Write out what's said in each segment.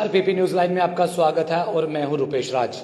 PP news line में आपका स्वागत है और मैं हूं रुपेश राज।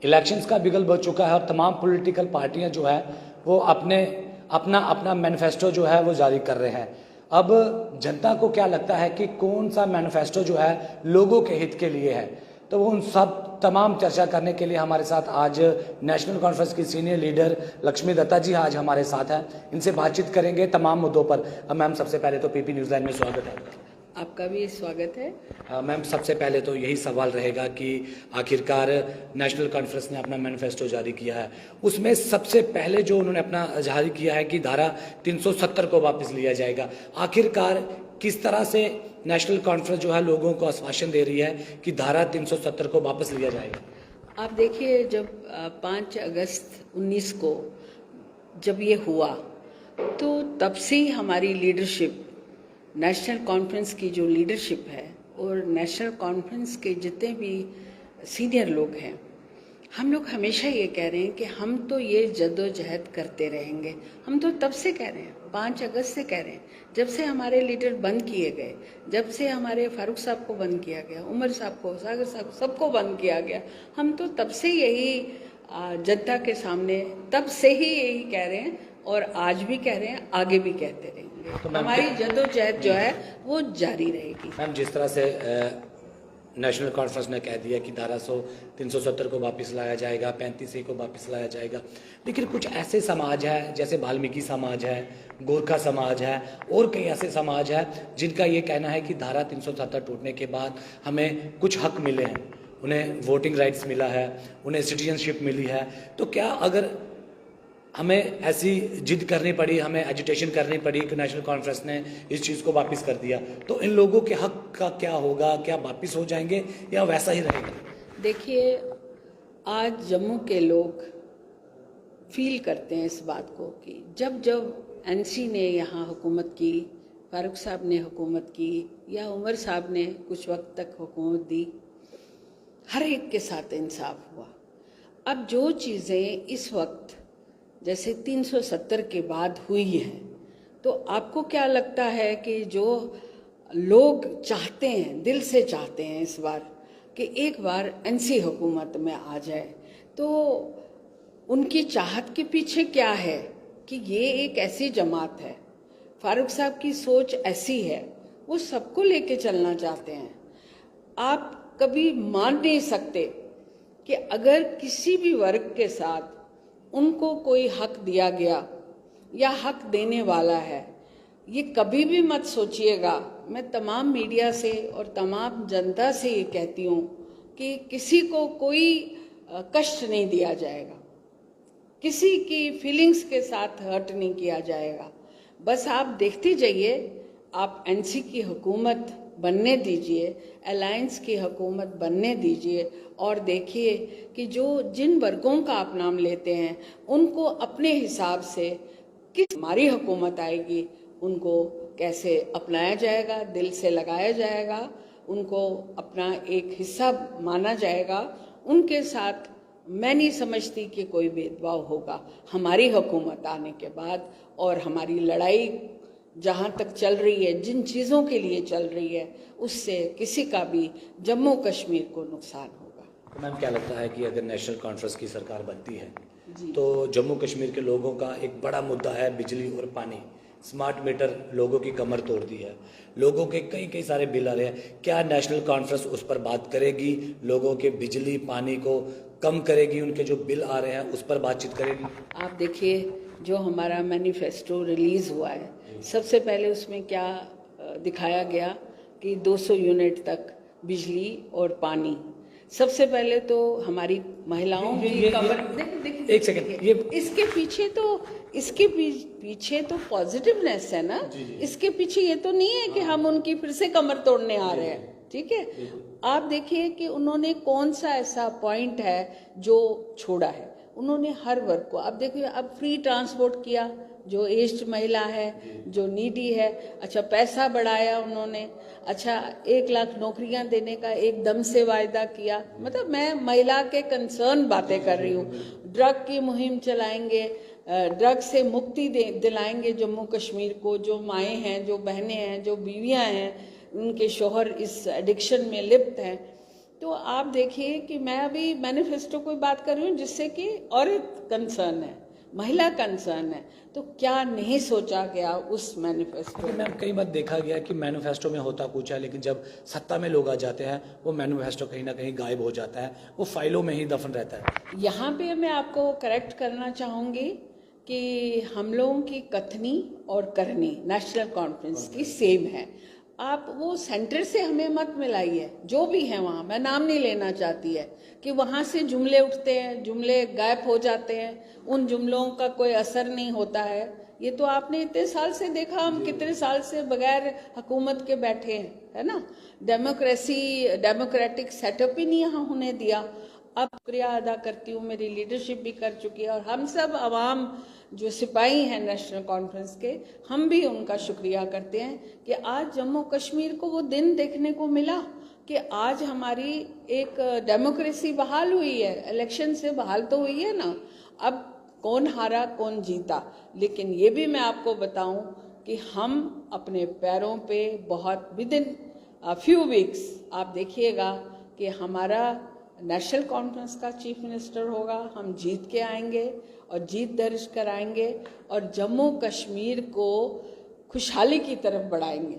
इलेक्शंस का बिगल बज चुका है और तमाम पॉलिटिकल पार्टियां जो है वो अपना मैनिफेस्टो जो है वो जारी कर रहे हैं। अब जनता को क्या लगता है कि कौन सा मैनिफेस्टो जो है लोगों के हित के लिए है, तो वो उन सब तमाम चर्चा करने के लिए हमारे साथ आज नेशनल कॉन्फ्रेंस की सीनियर लीडर लक्ष्मी दत्ता जी आज हमारे साथ हैं। इनसे बातचीत करेंगे तमाम मुद्दों पर। अब मैम सबसे पहले तो पीपी न्यूज लाइन में स्वागत है। आपका भी स्वागत है। मैम सबसे पहले तो यही सवाल रहेगा कि आखिरकार नेशनल कॉन्फ्रेंस ने अपना मैनिफेस्टो जारी किया है, उसमें सबसे पहले जो उन्होंने अपना जारी किया है कि धारा 370 को वापस लिया जाएगा। आखिरकार किस तरह से नेशनल कॉन्फ्रेंस जो है लोगों को आश्वासन दे रही है कि धारा 370 को वापस लिया जाएगा? आप देखिए, जब 5 अगस्त 19 को जब ये हुआ तो तब से ही हमारी लीडरशिप, नेशनल कॉन्फ्रेंस की जो लीडरशिप है और नेशनल कॉन्फ्रेंस के जितने भी सीनियर लोग हैं, हम लोग हमेशा ये कह रहे हैं कि हम तो ये जद्दोजहद करते रहेंगे। हम तो तब से कह रहे हैं, 5 अगस्त से कह रहे हैं, जब से हमारे लीडर बंद किए गए, जब से हमारे फारूक साहब को बंद किया गया, उमर साहब को, सागर साहब, सबको बंद किया गया। हम तो तब से यही जनता के सामने तब से ही यही कह रहे हैं और आज भी कह रहे हैं, आगे भी कहते रहेंगे। तो हमारी जद्दोजहद जो है वो जारी रहेगी। मैम जिस तरह से नेशनल कॉन्फ्रेंस ने कह दिया कि धारा 370 को वापस लाया जाएगा, 35A को वापस लाया जाएगा, लेकिन कुछ ऐसे समाज है जैसे वाल्मीकि समाज है, गोरखा समाज है और कई ऐसे समाज है जिनका ये कहना है कि धारा 370 टूटने के बाद हमें कुछ हक मिले हैं, उन्हें वोटिंग राइट्स मिला है, उन्हें सिटीजनशिप मिली है। तो क्या अगर हमें ऐसी जिद करनी पड़ी, हमें एजिटेशन करनी पड़ी कि नेशनल कॉन्फ्रेंस ने इस चीज़ को वापस कर दिया, तो इन लोगों के हक का क्या होगा? क्या वापस हो जाएंगे या वैसा ही रहेगा? देखिए, आज जम्मू के लोग फील करते हैं इस बात को कि जब जब एनसी ने यहाँ हुकूमत की, फारूक साहब ने हुकूमत की या उमर साहब ने कुछ वक्त तक हुकूमत दी, हर एक के साथ इंसाफ हुआ। अब जो चीज़ें इस वक्त जैसे 370 के बाद हुई है, तो आपको क्या लगता है कि जो लोग चाहते हैं, दिल से चाहते हैं इस बार कि एक बार एनसी हुकूमत में आ जाए, तो उनकी चाहत के पीछे क्या है कि ये एक ऐसी जमात है, फारूक साहब की सोच ऐसी है, वो सबको लेके चलना चाहते हैं। आप कभी मान नहीं सकते कि अगर किसी भी वर्ग के साथ उनको कोई हक दिया गया या हक देने वाला है, ये कभी भी मत सोचिएगा। मैं तमाम मीडिया से और तमाम जनता से ये कहती हूँ कि किसी को कोई कष्ट नहीं दिया जाएगा, किसी की फीलिंग्स के साथ हर्ट नहीं किया जाएगा। बस आप देखते जाइए, आप एनसी की हुकूमत बनने दीजिए, अलायंस की हुकूमत बनने दीजिए और देखिए कि जो जिन वर्गों का आप नाम लेते हैं उनको अपने हिसाब से किस हमारी हुकूमत आएगी उनको कैसे अपनाया जाएगा, दिल से लगाया जाएगा, उनको अपना एक हिस्सा माना जाएगा। उनके साथ मैं नहीं समझती कि कोई भेदभाव होगा हमारी हुकूमत आने के बाद। और हमारी लड़ाई जहाँ तक चल रही है, जिन चीज़ों के लिए चल रही है, उससे किसी का भी जम्मू कश्मीर को नुकसान होगा। तो मैम क्या लगता है कि अगर नेशनल कॉन्फ्रेंस की सरकार बनती है तो जम्मू कश्मीर के लोगों का एक बड़ा मुद्दा है बिजली और पानी। स्मार्ट मीटर लोगों की कमर तोड़ दी है, लोगों के कई सारे बिल आ रहे हैं। क्या नेशनल कॉन्फ्रेंस उस पर बात करेगी, लोगों के बिजली पानी को कम करेगी, उनके जो बिल आ रहे हैं उस पर बातचीत करेगी? आप देखिए, जो हमारा मैनिफेस्टो रिलीज़ हुआ है, सबसे पहले उसमें क्या दिखाया गया कि 200 यूनिट तक बिजली और पानी। सबसे पहले तो हमारी महिलाओं की कमर, एक सेकंड, ये इसके पीछे तो पॉजिटिवनेस है ना। इसके पीछे ये तो नहीं है कि हम उनकी फिर से कमर तोड़ने आ रहे हैं। ठीक है, आप देखिए कि उन्होंने कौन सा ऐसा पॉइंट है जो छोड़ा है। उन्होंने हर वर्ग को, आप देखिए, अब फ्री ट्रांसपोर्ट किया जो एज्ड महिला है, जो नीडी है। अच्छा, पैसा बढ़ाया उन्होंने। अच्छा, 1 लाख नौकरियां देने का एकदम से वायदा किया। मतलब मैं महिला के कंसर्न बातें कर रही हूँ। ड्रग की मुहिम चलाएंगे, ड्रग से मुक्ति दिलाएंगे जम्मू कश्मीर को। जो माएँ हैं, जो बहनें हैं, जो बीवियाँ हैं, उनके शौहर इस एडिक्शन में लिप्त हैं। तो आप देखिए कि मैं अभी मैनिफेस्टो की बात कर रही हूँ जिससे कि औरत कंसर्न है, महिला कंसर्न है, तो क्या नहीं सोचा गया उस मैनिफेस्टो में। मैम कई बार देखा गया कि मैनिफेस्टो में होता कुछ है, लेकिन जब सत्ता में लोग आ जाते हैं वो मैनिफेस्टो कहीं ना कहीं गायब हो जाता है, वो फाइलों में ही दफन रहता है। यहाँ पे मैं आपको करेक्ट करना चाहूँगी कि हम लोगों की कथनी और करनी नेशनल कॉन्फ्रेंस की सेम है। आप वो सेंटर से हमें मत मिलाइए, जो भी है वहाँ, मैं नाम नहीं लेना चाहती है कि वहाँ से जुमले उठते हैं, जुमले गायब हो जाते हैं, उन जुमलों का कोई असर नहीं होता है। ये तो आपने इतने साल से देखा, हम कितने साल से बगैर हुकूमत के बैठे हैं, है ना। डेमोक्रेटिक सेटअप ही नहीं यहाँ होने दिया। अब शुक्रिया अदा करती हूँ, मेरी लीडरशिप भी कर चुकी है और हम सब आवाम जो सिपाही हैं नेशनल कॉन्फ्रेंस के, हम भी उनका शुक्रिया करते हैं कि आज जम्मू कश्मीर को वो दिन देखने को मिला कि आज हमारी एक डेमोक्रेसी बहाल हुई है। इलेक्शन से बहाल तो हुई है ना, अब कौन हारा कौन जीता, लेकिन ये भी मैं आपको बताऊं कि हम अपने पैरों पे बहुत विद इन फ्यू वीक्स आप देखिएगा कि हमारा नेशनल कॉन्फ्रेंस का चीफ मिनिस्टर होगा, हम जीत के आएंगे और जीत दर्ज कराएंगे और जम्मू कश्मीर को खुशहाली की तरफ बढ़ाएंगे।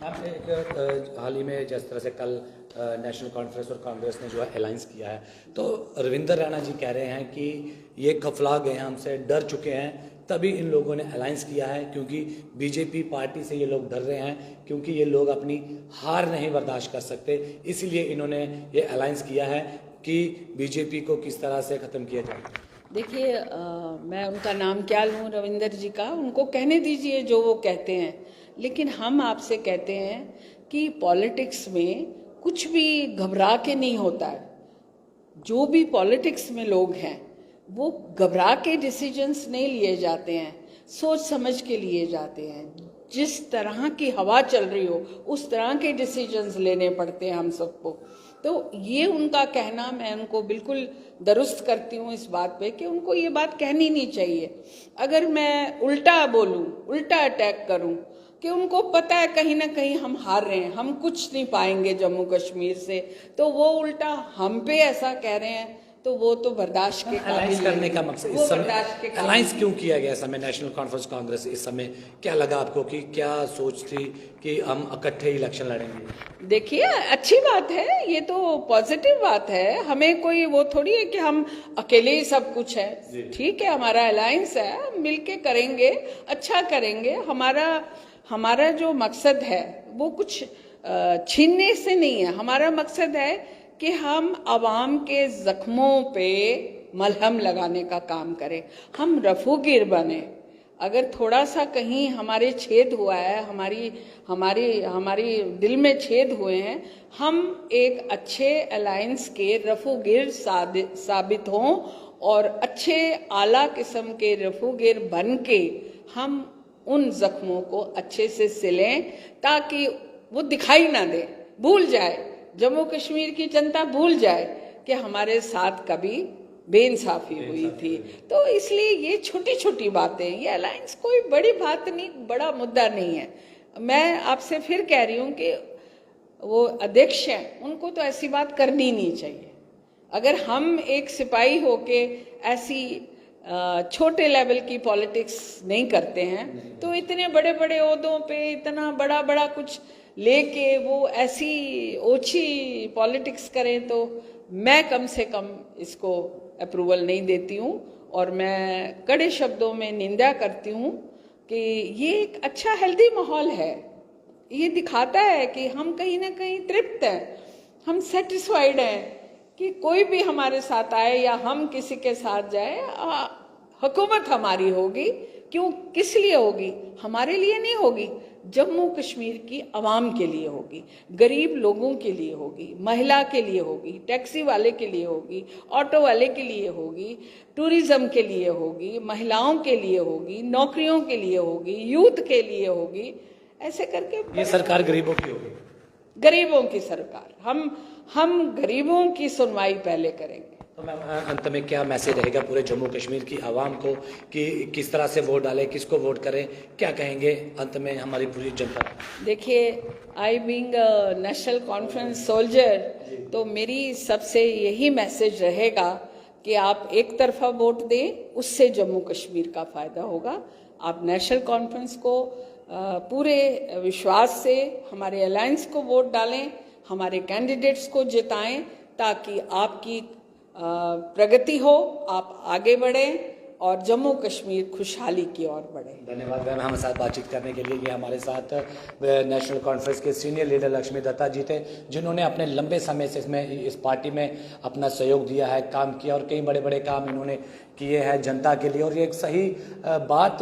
एक हाल ही में जिस तरह से कल नेशनल कॉन्फ्रेंस और कांग्रेस ने जो है अलायंस किया है, तो रविंदर रैना जी कह रहे हैं कि ये खफला गए हैं, हमसे डर चुके हैं, तभी इन लोगों ने अलायंस किया है, क्योंकि बीजेपी पार्टी से ये लोग डर रहे हैं, क्योंकि ये लोग अपनी हार नहीं बर्दाश्त कर सकते, इसलिए इन्होंने ये अलायंस किया है कि बीजेपी को किस तरह से ख़त्म किया जाए। देखिए मैं उनका नाम क्या लूँ, रविंदर जी का, उनको कहने दीजिए जो वो कहते हैं, लेकिन हम आपसे कहते हैं कि पॉलिटिक्स में कुछ भी घबरा के नहीं होता है। जो भी पॉलिटिक्स में लोग हैं वो घबरा के डिसीजंस नहीं लिए जाते हैं, सोच समझ के लिए जाते हैं। जिस तरह की हवा चल रही हो उस तरह के डिसीजंस लेने पड़ते हैं हम सबको। तो ये उनका कहना, मैं उनको बिल्कुल दुरुस्त करती हूँ इस बात पे कि उनको ये बात कहनी नहीं चाहिए। अगर मैं उल्टा बोलूँ, उल्टा अटैक करूँ कि उनको पता है कहीं ना कहीं हम हार रहे हैं, हम कुछ नहीं पाएंगे जम्मू कश्मीर से, तो वो उल्टा हम पे ऐसा कह रहे हैं, तो वो तो बर्दाश्त के अलायंस करने का मकसद इस समय अलायंस क्यों किया गया? इस समय नेशनल कॉन्फ्रेंस कांग्रेस, इस समय क्या लगा आपको कि क्या सोच थी कि हम इकट्ठे इलेक्शन लड़ेंगे? देखिए अच्छी बात है, ये तो पॉजिटिव बात है। हमें कोई वो थोड़ी है कि हम अकेले ही सब कुछ है। ठीक है, हमारा अलायंस है, मिलके करेंगे, अच्छा करेंगे। हमारा जो मकसद है वो कुछ छीनने से नहीं है। हमारा मकसद है कि हम आवाम के जख्मों पे मलहम लगाने का काम करें, हम रफूगिर बने। अगर थोड़ा सा कहीं हमारे छेद हुआ है, हमारी दिल में छेद हुए हैं, हम एक अच्छे अलायंस के रफूगिर साबित हों और अच्छे आला किस्म के रफूगिर बन के हम उन जख्मों को अच्छे से सिलें ताकि वो दिखाई ना दे, भूल जाए, जम्मू कश्मीर की जनता भूल जाए कि हमारे साथ कभी बेइंसाफी हुई थी। तो इसलिए ये छोटी छोटी बातें, ये अलायंस कोई बड़ी बात नहीं, बड़ा मुद्दा नहीं है। मैं आपसे फिर कह रही हूँ कि वो अध्यक्ष हैं, उनको तो ऐसी बात करनी नहीं चाहिए। अगर हम एक सिपाही होके ऐसी छोटे लेवल की पॉलिटिक्स नहीं करते हैं तो इतने बड़े बड़े ओहदों पे इतना बड़ा बड़ा कुछ लेके वो ऐसी ओछी पॉलिटिक्स करें, तो मैं कम से कम इसको अप्रूवल नहीं देती हूँ और मैं कड़े शब्दों में निंदा करती हूँ कि ये एक अच्छा हेल्दी माहौल है। ये दिखाता है कि हम कहीं ना कहीं तृप्त हैं, हम सेटिस्फाइड हैं कि कोई भी हमारे साथ आए या हम किसी के साथ जाए, हुकूमत हमारी होगी। क्यों, किस लिए होगी? हमारे लिए नहीं होगी, जम्मू कश्मीर की आवाम के लिए होगी, गरीब लोगों के लिए होगी, महिला के लिए होगी, टैक्सी वाले के लिए होगी, ऑटो वाले के लिए होगी, टूरिज्म के लिए होगी, महिलाओं के लिए होगी, नौकरियों के लिए होगी, यूथ के लिए होगी। ऐसे करके ये सरकार गरीबों की होगी, गरीबों की सरकार। हम गरीबों की सुनवाई पहले करेंगे। तो मैम अंत में क्या मैसेज रहेगा पूरे जम्मू कश्मीर की आवाम को कि किस तरह से वोट डालें, किसको वोट करें, क्या कहेंगे अंत में हमारी पूरी जनता? देखिए, I being a national conference soldier, तो मेरी सबसे यही मैसेज रहेगा कि आप एक तरफा वोट दें, उससे जम्मू कश्मीर का फ़ायदा होगा। आप नेशनल कॉन्फ्रेंस को पूरे विश्वास से हमारे अलायंस को वोट डालें, हमारे कैंडिडेट्स को जिताएं, ताकि आपकी प्रगति हो, आप आगे बढ़ें और जम्मू कश्मीर खुशहाली की ओर बढ़े। धन्यवाद मैम हमारे साथ बातचीत करने के लिए। ये हमारे साथ नेशनल कॉन्फ्रेंस के सीनियर लीडर लक्ष्मी दत्ता जी थे, जिन्होंने अपने लंबे समय से इस पार्टी में अपना सहयोग दिया है, काम किया और कई बड़े बड़े काम इन्होंने किए हैं जनता के लिए। और ये एक सही बात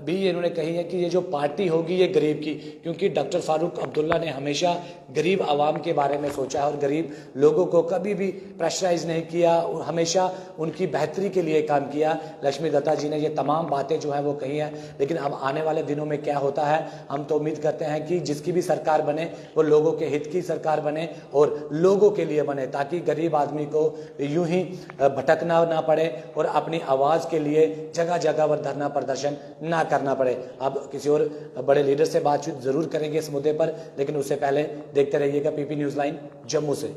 भी इन्होंने कही है कि ये जो पार्टी होगी ये गरीब की, क्योंकि डॉक्टर फारूक अब्दुल्ला ने हमेशा गरीब आवाम के बारे में सोचा है और गरीब लोगों को कभी भी प्रेशराइज नहीं किया और हमेशा उनकी बेहतरी के लिए काम किया। लक्ष्मी दत्ता जी ने ये तमाम बातें जो हैं वो कही हैं। लेकिन अब आने वाले दिनों में क्या होता है, हम तो उम्मीद करते हैं कि जिसकी भी सरकार बने वो लोगों के हित की सरकार बने और लोगों के लिए बने, ताकि गरीब आदमी को यूं ही भटकना ना पड़े और अपनी आवाज़ के लिए जगह जगह पर धरना प्रदर्शन ना करना पड़े। अब किसी और बड़े लीडर से बातचीत जरूर करेंगे इस मुद्दे पर, लेकिन उससे पहले देखते रहिएगा पीपी न्यूज़ लाइन जम्मू से।